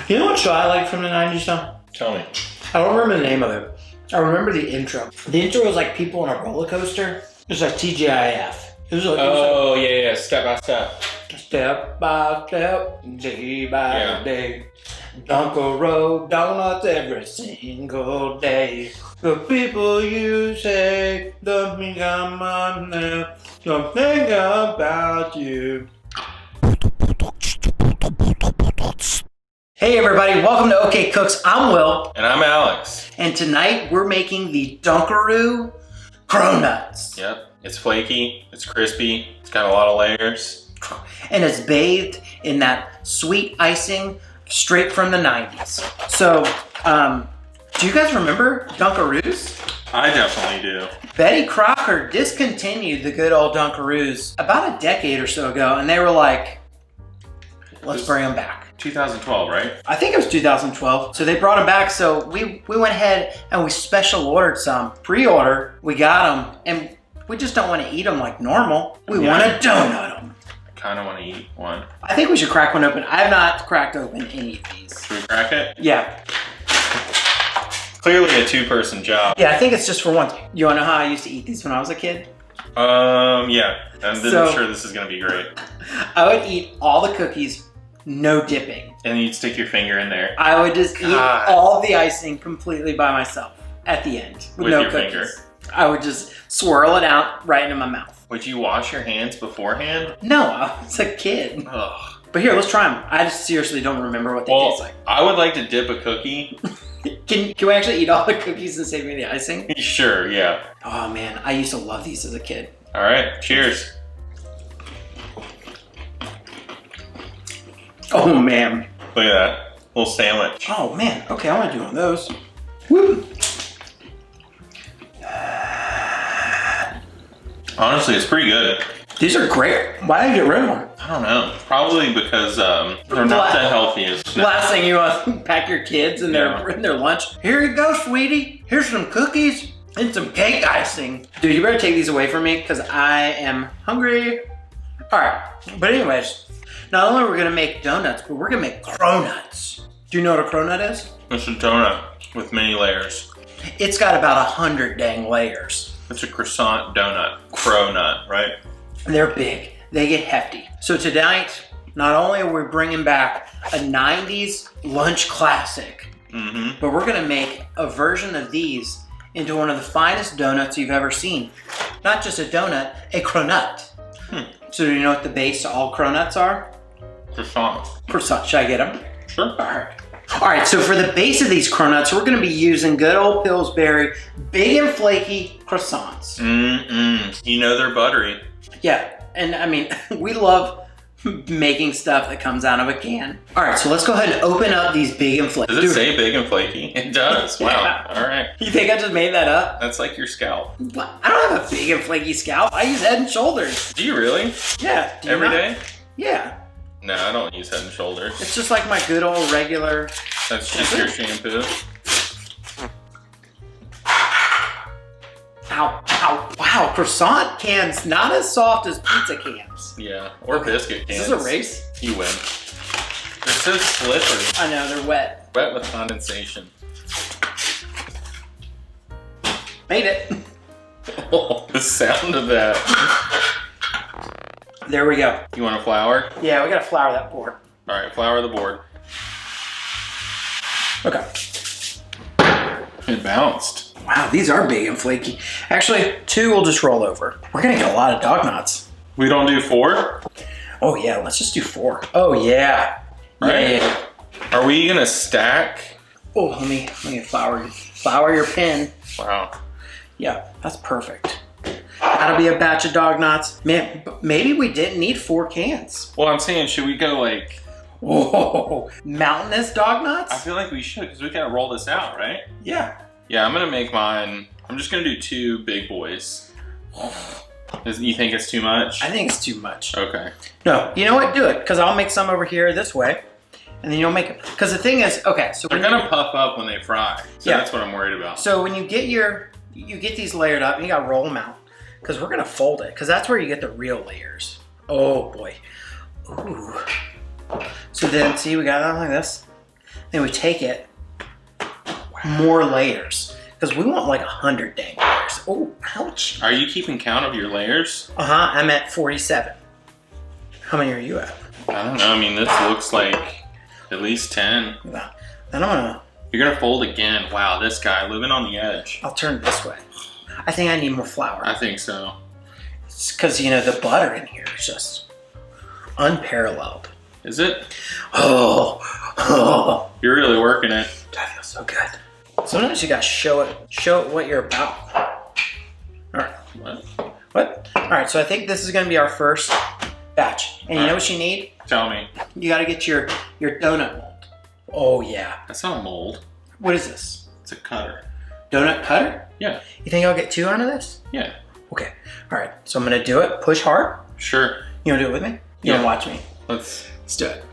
You know what show I like from the 90s though? Tell me. I don't remember the name of it. I remember the intro. The intro was like people on a roller coaster. It was like TGIF. It was like, yeah, step by step. Step by step, day by day. Dunkaroos Donuts every single day. The people you say don't think I'm on there, don't think about you. Hey everybody, welcome to OK Cooks. I'm Will. And I'm Alex. And tonight we're making the Dunkaroos Cronuts. Yep, it's flaky, it's crispy, it's got a lot of layers. And it's bathed in that sweet icing straight from the 90s. So, do you guys remember Dunkaroos? I definitely do. Betty Crocker discontinued the good old Dunkaroos about a decade or so ago, and they were like, let's bring them back. 2012, right? I think it was 2012. So they brought them back, so we went ahead and we special ordered some. Pre-order, we got them, and we just don't want to eat them like normal. We want to donut them. Kind of want to eat one. I think we should crack one open. I have not cracked open any of these. Should we crack it? Yeah. Clearly a two-person job. Yeah, I think it's just for one. You want to know how I used to eat these when I was a kid? Yeah. I'm sure this is going to be great. I would eat all the cookies, no dipping. And you'd stick your finger in there. I would just eat all the icing completely by myself at the end with no cookies. Finger. I would just swirl it out right into my mouth. Would you wash your hands beforehand? No, I was a kid. Ugh. But here, let's try them. I just seriously don't remember what they taste like. I would like to dip a cookie. Can we actually eat all the cookies and save me the icing? Sure, yeah. Oh man, I used to love these as a kid. All right, cheers. Oh man. Look at that, little sandwich. Oh man, okay, I want to do one of those. Woo! Honestly, it's pretty good. These are great. Why did you get rid of them? I don't know. Probably because they're not the healthiest. Last thing you want to pack your kids in their lunch. Here you go, sweetie. Here's some cookies and some cake icing. Dude, you better take these away from me because I am hungry. All right, but anyways, not only are we gonna make donuts, but we're gonna make cronuts. Do you know what a cronut is? It's a donut with many layers. It's got about 100 dang layers. It's a croissant donut, cronut, right? They're big, they get hefty. So tonight, not only are we bringing back a 90s lunch classic, but we're gonna make a version of these into one of the finest donuts you've ever seen. Not just a donut, a cronut. So do you know what the base to all cronuts are? Croissant. Croissant, should I get them? Sure. All right, so for the base of these cronuts, we're gonna be using good old Pillsbury big and flaky croissants. You know they're buttery. Yeah, and I mean, we love making stuff that comes out of a can. All right, so let's go ahead and open up these big and flaky. Does it say big and flaky? It does, wow, Yeah. All right. You think I just made that up? That's like your scalp. I don't have a big and flaky scalp. I use Head and Shoulders. Do you really? Yeah. Do you Every not? day? Yeah. No, I don't use Head and Shoulders. It's just like my good old regular. That's just your shampoo. Ow, ow, wow, croissant cans not as soft as pizza cans. Yeah, or biscuit cans. Is this a race? You win. They're so slippery. I know, they're wet. Wet with condensation. Made it. Oh, the sound of that. There we go. You want a flour? Yeah, we gotta flour that board. All right, flour the board. Okay. It bounced. Wow, these are big and flaky. Actually, 2 will just roll over. We're gonna get a lot of Doughnut. We don't do 4? Oh yeah, let's just do 4. Oh yeah. Right. Yeah. Are we gonna stack? Oh, let me flour your pen. Wow. Yeah, that's perfect. That'll be a batch of Doughnut. Man, maybe we didn't need 4 cans. Well, I'm saying, should we go like... Whoa, mountainous Doughnut? I feel like we should, because we gotta roll this out, right? Yeah. Yeah, I'm gonna make mine. I'm just gonna do 2 big boys. You think it's too much? I think it's too much. Okay. No, you know what? Do it, because I'll make some over here this way, and then you'll make it. Because the thing is, okay, so they're gonna puff up when they fry. So that's what I'm worried about. So when you get these layered up, you gotta roll them out, because we're gonna fold it, because that's where you get the real layers. Oh boy. Ooh. So then, see, we got it like this. then we take it, more layers. Because we want like 100 dang layers. Oh, ouch. Are you keeping count of your layers? Uh-huh, I'm at 47. How many are you at? I don't know. I mean, this looks like at least 10. Then I'm gonna... You're gonna fold again. Wow, this guy living on the edge. I'll turn it this way. I think I need more flour. I think so. It's because, you know, the butter in here is just unparalleled. Is it? Oh. You're really working it. That feels so good. Sometimes you gotta show it what you're about. All right. What? All right, so I think this is gonna be our first batch. And you know what you need? Tell me. You gotta get your donut mold. Oh yeah. That's not a mold. What is this? It's a cutter. Donut cutter? Yeah. You think I'll get 2 out of this? Yeah. Okay. All right, so I'm gonna do it. Push hard. Sure. You wanna do it with me? You wanna watch me? Let's do it.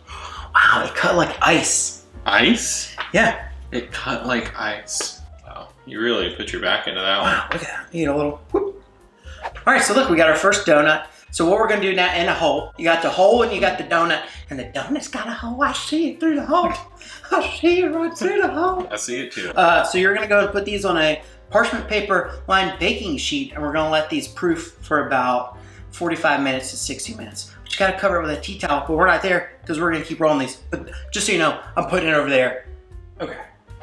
Wow, it cut like ice. Ice? Yeah. It cut like ice. Wow. You really put your back into that one. Wow, look at that. You get a little whoop. All right, so look, we got our first donut. So what we're gonna do now in a hole, you got the hole and you got the donut, and the donut's got a hole. I see it through the hole. I see it right through the hole. I see it too. So you're gonna go and put these on a parchment paper lined baking sheet, and we're gonna let these proof for about 45 minutes to 60 minutes. But you gotta cover it with a tea towel, but we're not there because we're gonna keep rolling these. But just so you know, I'm putting it over there. Okay.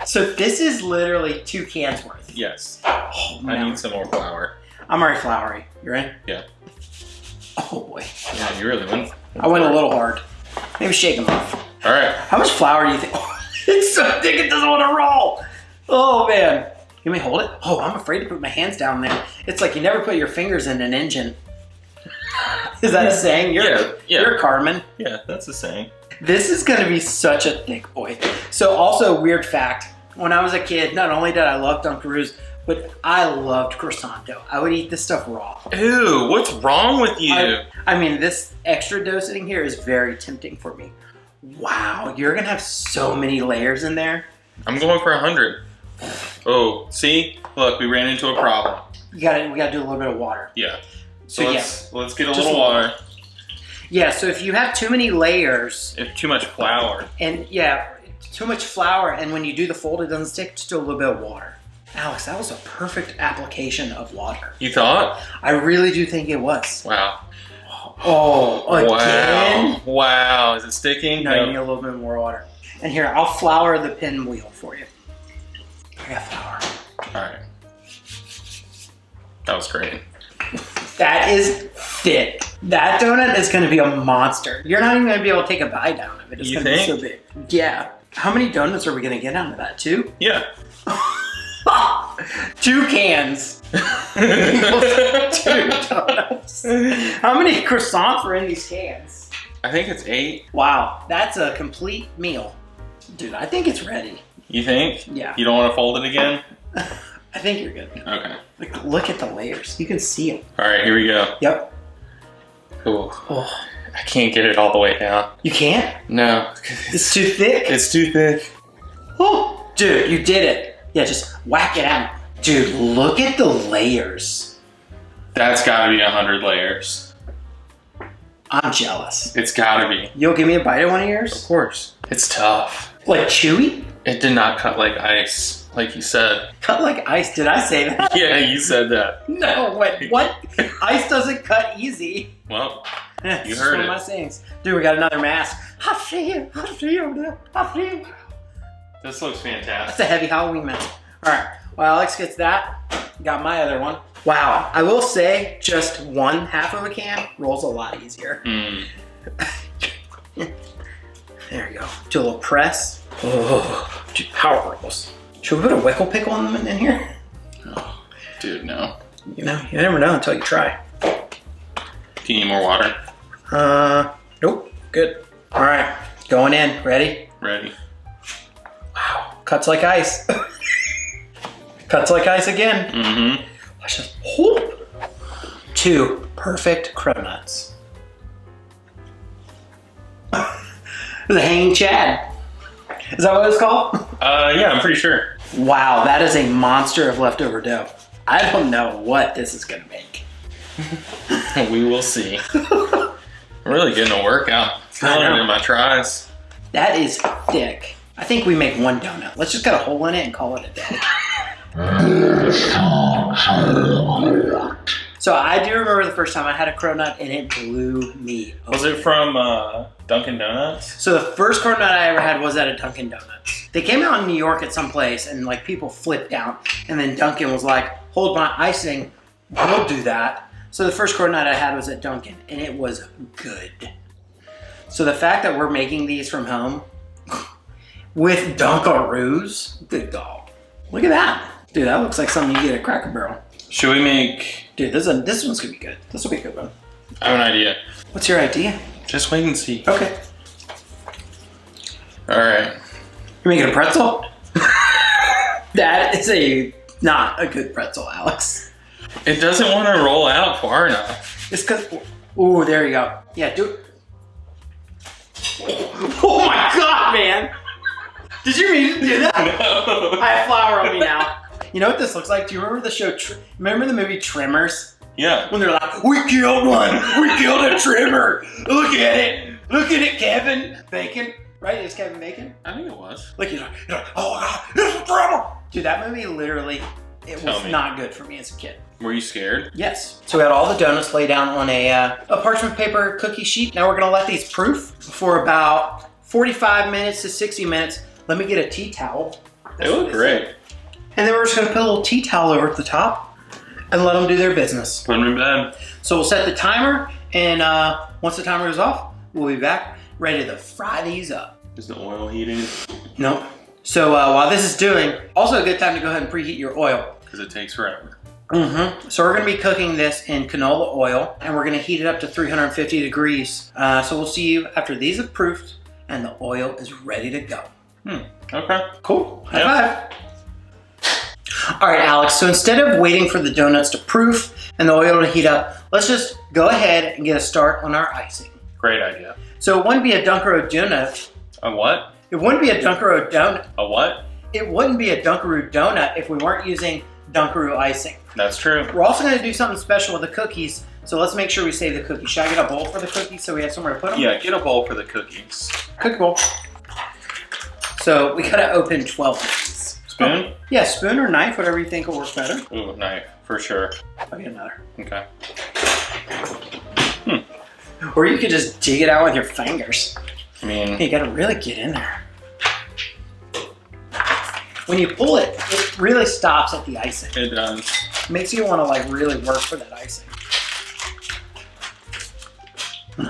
So this is literally 2 cans worth. Yes. Oh, I need some more flour. I'm already floury. You ready? Yeah. Oh boy. Yeah, you really went. I went a little hard. Maybe shake them off. All right. How much flour do you think? Oh, it's so thick it doesn't want to roll. Oh man. You may hold it. Oh, I'm afraid to put my hands down there. It's like you never put your fingers in an engine. Is that a saying? You're Carmen. Yeah, that's a saying. This is gonna be such a thick boy. So also, weird fact, when I was a kid, not only did I love Dunkaroos, but I loved croissant dough. I would eat this stuff raw. Ew, what's wrong with you? I mean, this extra dough sitting here is very tempting for me. Wow, you're gonna have so many layers in there. I'm going for 100. Oh, see? Look, we ran into a problem. We gotta do a little bit of water. Yeah. So let's get a little water. Yeah, so if you have too many layers. If too much flour. And yeah, too much flour, and when you do the fold, it doesn't stick, just do a little bit of water. Alex, that was a perfect application of water. You thought? I really do think it was. Wow. Oh, again? Wow. Is it sticking? No, you need a little bit more water. And here, I'll flour the pinwheel for you. I got flour. All right. That was great. That is thick. That donut is going to be a monster. You're not even going to be able to take a bite out of it. It's going to be so big. Yeah. How many donuts are we going to get out of that? 2? Yeah. 2 cans. 2 donuts. How many croissants are in these cans? I think it's 8. Wow, that's a complete meal. Dude, I think it's ready. You think? Yeah. You don't want to fold it again? I think you're good. Okay. Like, look at the layers. You can see them. All right, here we go. Yep. Ooh. Oh. I can't get it all the way down. You can't? No. It's too thick? It's too thick. Oh, dude, you did it. Yeah, just whack it out. Dude, look at the layers. That's gotta be 100 layers. I'm jealous. It's gotta be. You'll give me a bite of one of yours? Of course. It's tough. Like chewy? It did not cut like ice, like you said. Cut like ice, did I say that? Yeah, you said that. No, wait, what? Ice doesn't cut easy. Well, You heard one it. of my sayings. Dude, we got another mask. I see you. I see you over there. I see you. This looks fantastic. That's a heavy Halloween mask. All right. Well, Alex gets that. Got my other one. Wow. I will say, just one half of a can rolls a lot easier. Mm. There you go. Do a little press. Oh, dude, power rolls. Should we put a wickle pickle in here? Oh, dude, no. You know, you never know until you try. Do you need more water? Nope. Good. All right. Going in. Ready? Ready. Wow. Cuts like ice. Cuts like ice again. Mm-hmm. Watch this. Whoop. 2 perfect cronuts. The hanging Chad. Is that what it's called? Yeah, I'm pretty sure. Wow, that is a monster of leftover dough. I don't know what this is gonna make. We will see. I'm really getting a workout. Killing it in my tries. That is thick. I think we make one donut. Let's just cut a hole in it and call it a day. So I do remember the first time I had a cronut and it blew me away. Was it from Dunkin' Donuts? So the first cronut I ever had was at a Dunkin' Donuts. They came out in New York at some place and like people flipped out, and then Dunkin' was like, hold my icing, we'll do that. So the first cronut I had was at Dunkin' and it was good. So the fact that we're making these from home with Dunkaroos, good dog. Look at that. Dude, that looks like something you get at Cracker Barrel. Should we make... Dude, this one's gonna be good. This will be a good one. I have an idea. What's your idea? Just wait and see. Okay. All right. You're making a pretzel? That is not a good pretzel, Alex. It doesn't want to roll out far enough. It's because... Ooh, there you go. Yeah, do it. Oh my God, man! Did you mean to do that? No. I have flour on me now. You know what this looks like? Do you remember the show, remember the movie Tremors? Yeah. When they're like, we killed one! We killed a trimmer! Look at it! Look at it, Kevin! Bacon? Right? It's Kevin Bacon? I think it was. Like, he's like, oh my God, it's a trimmer! Dude, that movie literally, it was not good for me as a kid. Were you scared? Yes. So we got all the donuts laid down on a parchment paper cookie sheet. Now we're gonna let these proof for about 45 minutes to 60 minutes. Let me get a tea towel. They look great. And then we're just gonna put a little tea towel over at the top and let them do their business. Put them in bed. So we'll set the timer, and once the timer is off, we'll be back ready to fry these up. Is the oil heating? Nope. So while this is doing, also a good time to go ahead and preheat your oil. Because it takes forever. So we're gonna be cooking this in canola oil, and we're gonna heat it up to 350 degrees. So we'll see you after these have proofed and the oil is ready to go. Okay. Cool. High five. All right, Alex, so instead of waiting for the donuts to proof and the oil to heat up, let's just go ahead and get a start on our icing. Great idea. So it wouldn't be a Dunkaroo donut. A what? It wouldn't be a Dunkaroo donut. A what? It wouldn't be a Dunkaroo donut if we weren't using Dunkaroo icing. That's true. We're also gonna do something special with the cookies, so let's make sure we save the cookies. Should I get a bowl for the cookies so we have somewhere to put them? Yeah, get a bowl for the cookies. Cookie bowl. So we gotta open 12 of these. Spoon? Yeah, spoon or knife, whatever you think will work better. Ooh, knife, for sure. I'll get another. Okay. Or you could just dig it out with your fingers. I mean... You gotta really get in there. When you pull it, it really stops at the icing. It does. It makes you wanna like really work for that icing.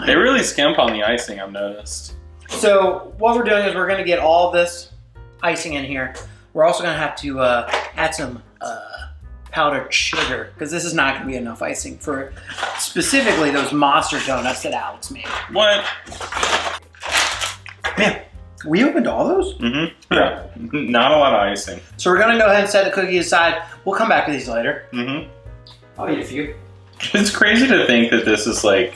They really skimp on the icing, I've noticed. So what we're doing is we're gonna get all this icing in here. We're also gonna have to add some powdered sugar, because this is not gonna be enough icing for specifically those monster donuts that Alex made. What? Man, we opened all those? Mm-hmm. Yeah. Not a lot of icing. So we're gonna go ahead and set the cookies aside. We'll come back to these later. Mm-hmm. I'll eat a few. It's crazy to think that this is like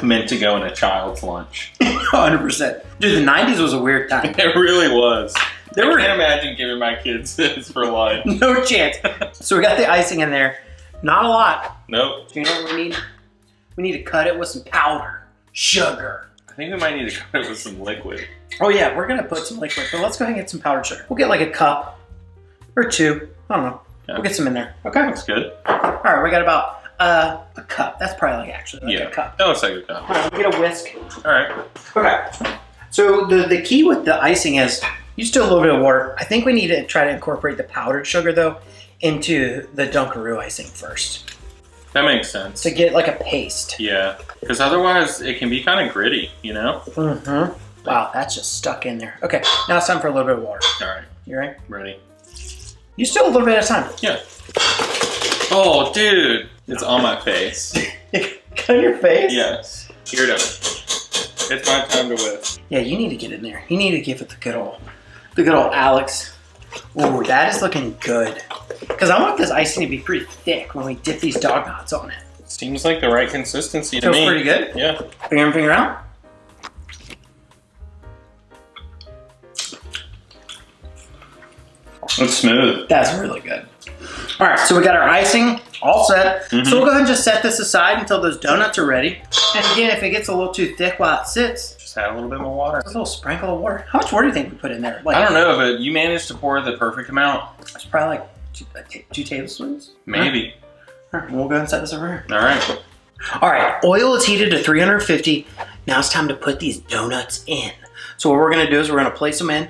meant to go in a child's lunch. 100%. Dude, the 90s was a weird time. It really was. I There were can't imagine giving my kids this for lunch. no chance. So we got the icing in there. Not a lot. Nope. So you know what we need? We need to cut it with some powder. Sugar. I think we might need to cut it with some liquid. Oh yeah, we're gonna put some liquid, but let's go ahead and get some powdered sugar. We'll get like a cup or two. I don't know. Yeah. We'll get some in there. Okay. That's good. All right, we got about a cup. That's probably like actually like a cup. That looks like a cup. All right, we'll get a whisk. All right. Okay. So the key with the icing is you just do a little bit of water. I think we need to try to incorporate the powdered sugar though into the Dunkaroo icing first That makes sense. to get like a paste. Yeah, because otherwise it can be kind of gritty, you know? Mm-hmm. Wow, that's just stuck in there. Okay, now it's time for a little bit of water. All right. You ready? Ready. You still have a little bit of time. Yeah. Oh, dude. It's on my face. Cut your face? Yes. Here it is. It's my time to whisk. Yeah, you need to get in there. You need to give it the good old Alex. Ooh, that is looking good. Because I want this icing to be pretty thick when we dip these dog nuts on it. Seems like the right consistency to Feels me. pretty good? Yeah. Finger out. It's smooth. That's really good. All right, so we got our icing all set. Mm-hmm. So we'll go ahead and just set this aside until those donuts are ready. And again, if it gets a little too thick while it sits, Just add a little bit more water. A little sprinkle of water. How much water do you think we put in there? Like, I don't know, but you managed to pour the perfect amount. It's probably like two tablespoons. Maybe. All right, we'll go and set this over here. All right. All right, oil is heated to 350. Now it's time to put these donuts in. So what we're gonna do is we're gonna place them in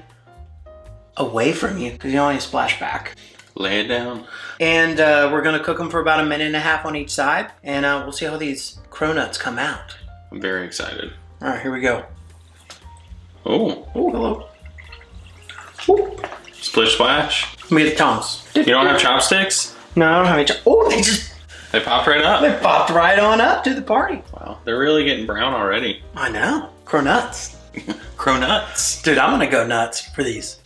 away from you because you don't want to splash back. Lay it down. And we're gonna cook them for about 1.5 minutes on each side, and we'll see how these cronuts come out. I'm very excited. All right, here we go. Oh. Oh, hello. Ooh. Splish splash. Let me get the tongs. You don't have chopsticks? No, I don't have any. Oh, They popped right up. They popped right on up to the party. Wow, they're really getting brown already. I know. Cronuts. Cronuts. Dude, I'm gonna go nuts for these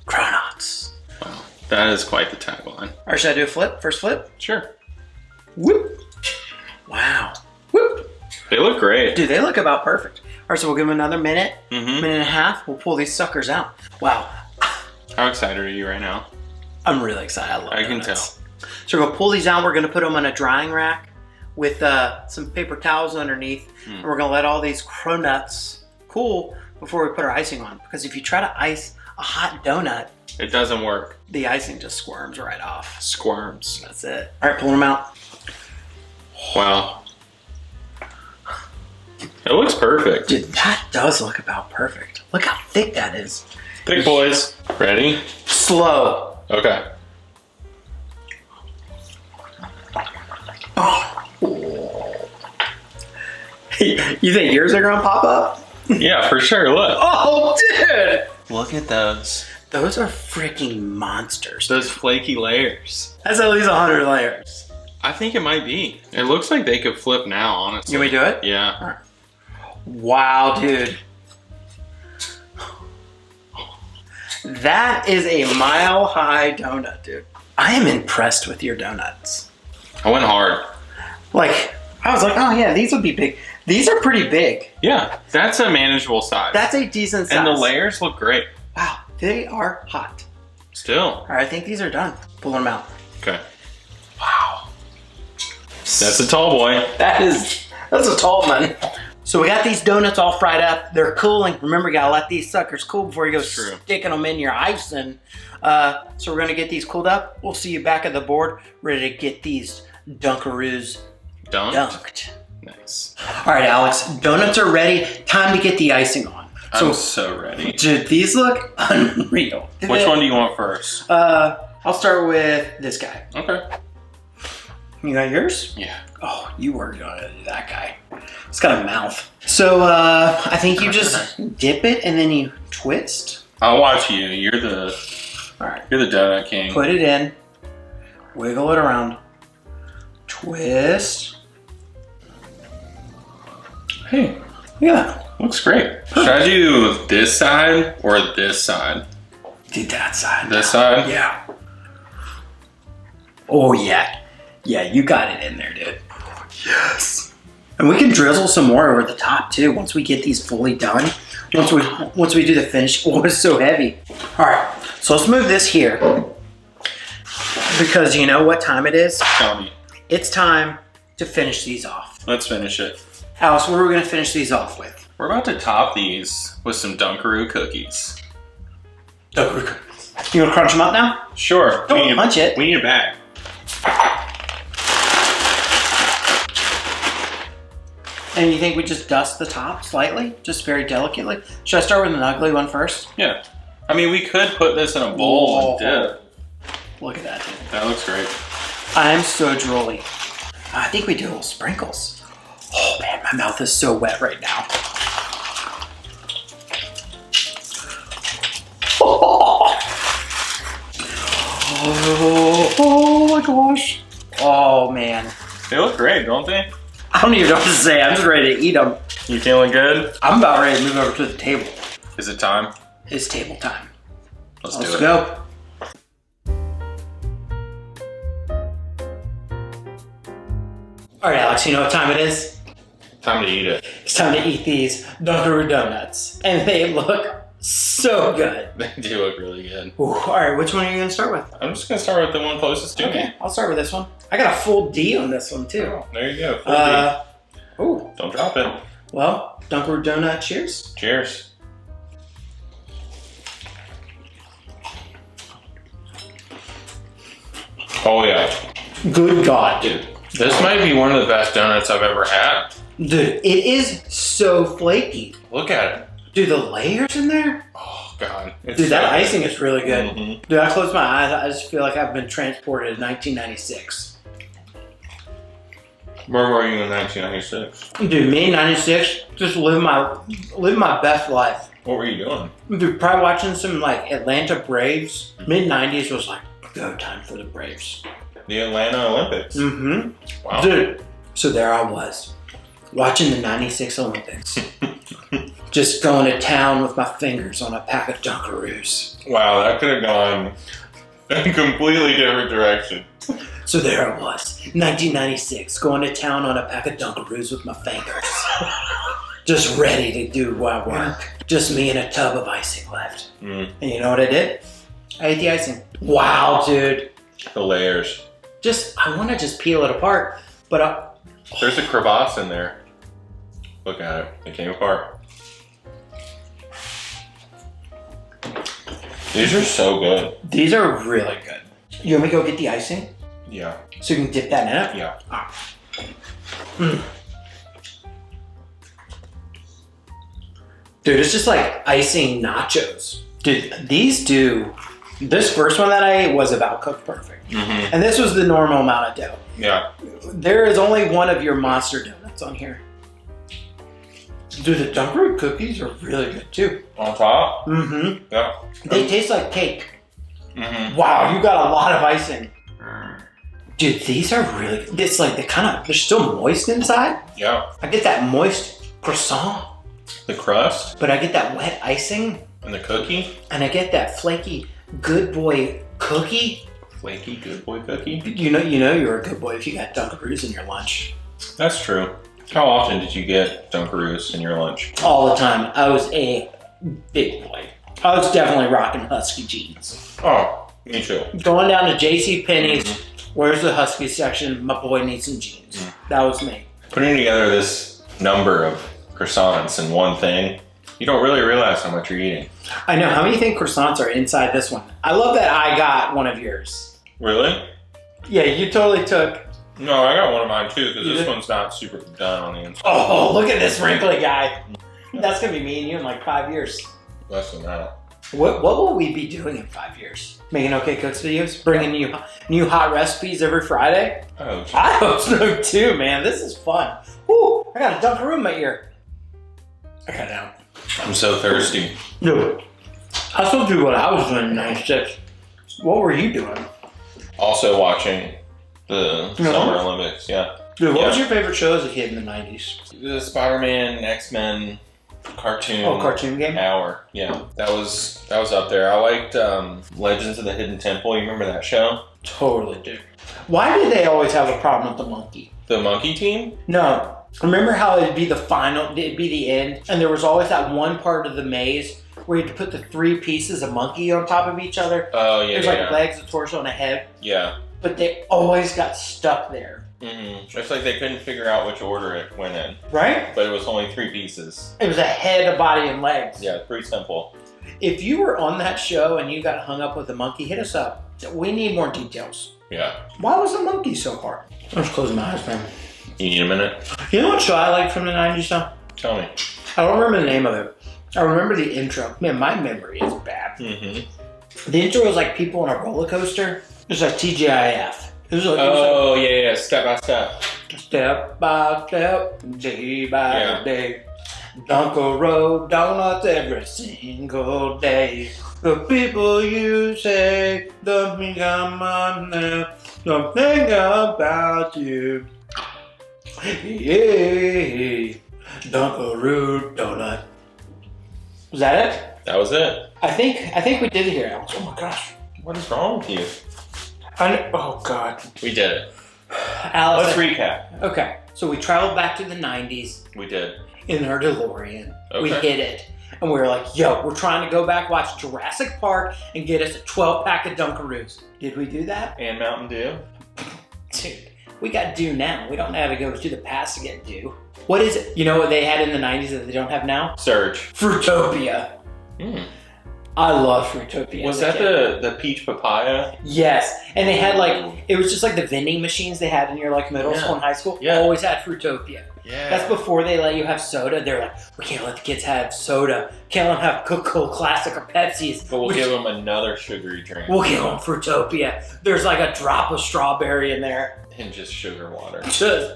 cronuts. Wow, that is quite the tagline. All right, should I do a flip? First flip? Sure. Whoop. Wow. Whoop. They look great. Dude, they look about perfect. All right, so we'll give them another minute, minute and a half. We'll pull these suckers out. Wow. How excited are you right now? I'm really excited. I love I can donuts. tell. So we're gonna pull these out. We're gonna put them on a drying rack with some paper towels underneath. And we're gonna let all these cronuts cool before we put our icing on. Because if you try to ice a hot donut, it doesn't work. The icing just squirms right off. Squirms. That's it. All right, pulling them out. Wow. It looks perfect. Dude, that does look about perfect. Look how thick that is. Big boys. Ready? Slow. Okay. Oh. You think yours are gonna pop up? Yeah, for sure. Look. Oh, dude. Look at those. Those are freaking monsters. Those flaky layers. That's at least 100 layers. I think it might be. It looks like they could flip now, honestly. Can we do it? Yeah. All right. Wow, dude. That is a mile-high donut, dude. I am impressed with your donuts. I went hard. Like, I was like, oh yeah, these would be big. These are pretty big. Yeah, that's a manageable size. That's a decent size. And the layers look great. Wow, they are hot. Still. All right, I think these are done. Pull them out. Okay. Wow. That's a tall boy. That's a tall man. So we got these donuts all fried up. They're cooling. Remember, you gotta let these suckers cool before you go sticking them in your icing. So we're gonna get these cooled up. We'll see you back at the board, ready to get these Dunkaroos dunked. Nice. All right, Alex, donuts are ready. Time to get the icing on. I'm so ready. Dude, these look unreal. Which one do you want first? I'll start with this guy. Okay. You got yours? Yeah. Oh, you were gonna do that guy. It's got a mouth. So I think you just dip it and then you twist. I'll watch you. You're the donut king. Put it in. Wiggle it around. Twist. Hey, look at that. Looks great. Should I do this side or this side? Do that side. This side? Yeah. Oh yeah. Yeah, you got it in there, dude. Yes. And we can drizzle some more over the top too once we get these fully done. Once we do the finish. Oh, it's so heavy. All right, so let's move this here because you know what time it is? Tell me. It's time to finish these off. Let's finish it. Alice, what are we gonna finish these off with? We're about to top these with some Dunkaroo cookies. Dunkaroo cookies. You wanna crunch them up now? Sure. Don't punch it. We need a bag. And you think we just dust the top slightly? Just very delicately? Should I start with an ugly one first? Yeah. I mean, we could put this in a bowl and dip. Look at that, dude. That looks great. I'm so drooly. I think we do little sprinkles. Oh man, my mouth is so wet right now. Oh my gosh. Oh man. They look great, don't they? I don't even know what to say. I'm just ready to eat them. You feeling good? I'm about ready to move over to the table. Is it time? It's table time. Let's do it. Let's go. All right, Alex, you know what time it is? Time to eat it. It's time to eat these Dunkaroos Donuts. And they look so good. They do look really good. Ooh, all right, which one are you gonna start with? I'm just gonna start with the one closest to me. I'll start with this one. I got a full D on this one too. Oh, there you go. Full D. Ooh. Don't drop it. Well, Dunkaroos Donut, cheers. Cheers. Oh yeah. Good God. Dude, this might be one of the best donuts I've ever had. Dude, it is so flaky. Look at it. Dude, the layers in there? Oh God. It's Dude, that so icing good. is really good. Mm-hmm. Dude, I close my eyes, I just feel like I've been transported to 1996. Where were you in 1996? Dude, me in 96, just live my best life. What were you doing? Dude, probably watching some like Atlanta Braves. Mid-90s was like go time for the Braves. The Atlanta Olympics. Mm-hmm. Wow. Dude, so there I was, watching the 96 Olympics. Just going to town with my fingers on a pack of Dunkaroos. Wow, that could have gone a completely different direction. So there I was, 1996, going to town on a pack of Dunkaroos with my fingers. Just ready to do my work. Just me and a tub of icing left. And you know what I did? I ate the icing. Wow, dude. The layers. I want to just peel it apart, but There's a crevasse in there. Look at it. It came apart. These are so good. these are really good. You want me to go get the icing? Yeah. So you can dip that in it? Yeah. Ah. Mm. Dude, it's just like icing nachos. Dude, this first one that I ate was about cooked perfect. Mm-hmm. And this was the normal amount of dough. Yeah. There is only one of your monster donuts on here. Dude, the Dunkaroo cookies are really good too. On top? Mm-hmm. Yeah. They taste like cake. Mm-hmm. Wow, you got a lot of icing. Dude, these are really, it's like they're still moist inside. Yeah. I get that moist croissant, The crust but I get that wet icing, and the cookie. and I get that flaky good boy cookie. Flaky good boy cookie. You know you're a good boy if you got Dunkaroos in your lunch. That's true. How often did you get Dunkaroos in your lunch? All the time. I was a big boy. I was definitely rocking Husky jeans. Oh, me too. Going down to JCPenney's, where's the Husky section? My boy needs some jeans. That was me. Putting together this number of croissants in one thing, you don't really realize how much you're eating. I know. How many think croissants are inside this one? I love that I got one of yours. Really? Yeah, you totally took. No, I got one of mine too, because You this did? one's not super done on the inside. Oh, look at this wrinkly guy. That's going to be me and you in like 5 years. Less than that. What will we be doing in 5 years? Making OK Cooks videos? Bringing new hot recipes every Friday? Oh, I hope so too, man. This is fun. Woo! I got a Dunkaroo in my ear. I got it out. I'm so thirsty. Dude, I still do what I was doing in 96. What were you doing? Also watching the Summer Olympics, yeah. Dude, what was your favorite show as a kid in the 90s? The Spider-Man, X-Men cartoon. Oh, cartoon game? Hour, yeah. That was up there. I liked Legends of the Hidden Temple. You remember that show? Totally, dude. Why did they always have a problem with the monkey? The monkey team? No. Remember how it'd be the final, it'd be the end, and there was always that one part of the maze where you had to put the 3 pieces of monkey on top of each other? Oh, yeah, There's like legs, a torso, and a head. Yeah. But they always got stuck there. Mm-hmm. It's like they couldn't figure out which order it went in. Right? But it was only 3 pieces. It was a head, a body, and legs. Yeah, pretty simple. If you were on that show and you got hung up with a monkey, hit us up. We need more details. Yeah. Why was the monkey so hard? I'm just closing my eyes, man. You need a minute? You know what show I like from the 90s though? Tell me. I don't remember the name of it. I remember the intro. Man, my memory is bad. Mm-hmm. The intro was like people on a roller coaster. It was like TGIF. It was like, Oh, yeah, step by step. step by step, day by day. Dunkaroos Donuts every single day. The people you say, don't think I'm on there, don't think about you. Yeah. Dunkaroos Doughnut. Was that it? That was it. I think we did it here, Alex. Oh my gosh. What is wrong with you? Oh God. We did it. Alex. Let's recap. Okay, so we traveled back to the 90s We did. in our DeLorean. We Okay. hit it. And we were like, yo, we're trying to go back, watch Jurassic Park, and get us a 12-pack of Dunkaroos. Did we do that? And Mountain Dew. Dude, we got Dew now. We don't have to go to the past to get Dew. What is it? You know what they had in the 90s that they don't have now? Surge. Fruitopia. I love Fruitopia. Was that the peach papaya? Yes. And they had like, it was just like the vending machines they had in your like middle school and high school. Yeah. Always had Fruitopia. Yeah. That's before they let you have soda. They're like, we can't let the kids have soda. Can't let them have Coca-Cola Classic or Pepsis. But we'll give them another sugary drink. We'll give them Fruitopia. There's like a drop of strawberry in there. And just sugar water.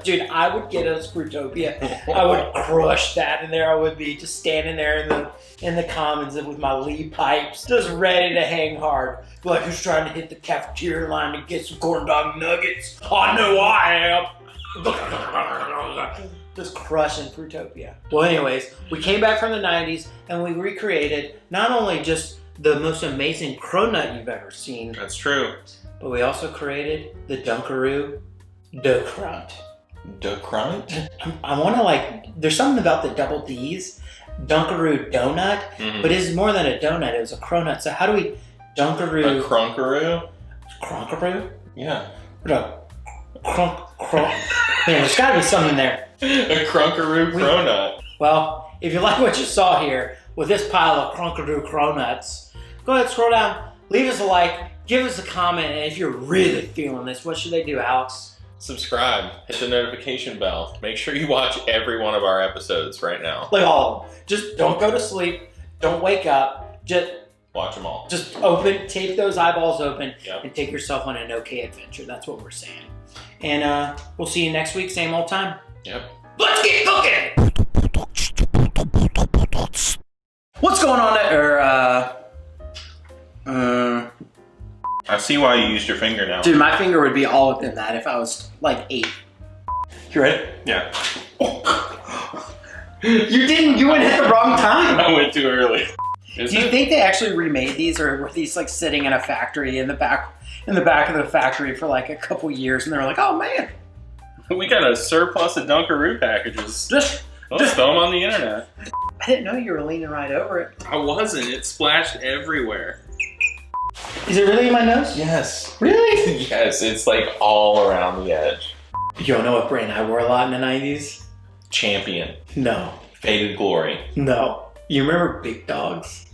Dude, I would get us Fruitopia. I would crush that in there. I would be just standing there in the commons with my Lee pipes, just ready to hang hard. Like who's trying to hit the cafeteria line to get some corn dog nuggets? I know I am. Just crushing Fruitopia. Well, anyways, we came back from the 90s and we recreated not only just the most amazing cronut you've ever seen. That's true. But we also created the Dunkaroos Doughnut. Doughnut? I want to like, there's something about the double D's. Dunkaroos Doughnut, but it's more than a donut, it was a cronut. So how do we Dunkaroo? A Cronkaroo? Cronkaroo? Yeah. Man, there's got to be something there. A Cronkaroo Cronut. Well, if you like what you saw here with this pile of Dunkaroo Cronuts, go ahead, scroll down, leave us a like, give us a comment, and if you're really feeling this, what should they do, Alex? Subscribe, hit the notification bell. Make sure you watch every one of our episodes right now. Like all of them. Just don't go to sleep, don't wake up, just watch them all. Just tape those eyeballs open, and take yourself on an okay adventure. That's what we're saying. And we'll see you next week, same old time. Yep. Let's get cooking! What's going on there? I see why you used your finger now. Dude, my finger would be all up in that if I was like 8. You ready? Yeah. You went at the wrong time. I went too early. Do you think they actually remade these, or were these like sitting in a factory in the back of the factory for like a couple years, and they were like, oh man, we got a surplus of Dunkaroo packages. Just throw them on the internet. I didn't know you were leaning right over it. I wasn't. It splashed everywhere. Is it really in my nose? Yes. Really? Yes, it's like all around the edge. You don't know what brand I wore a lot in the 90s? Champion. No. Faded Glory. No. You remember Big Dogs?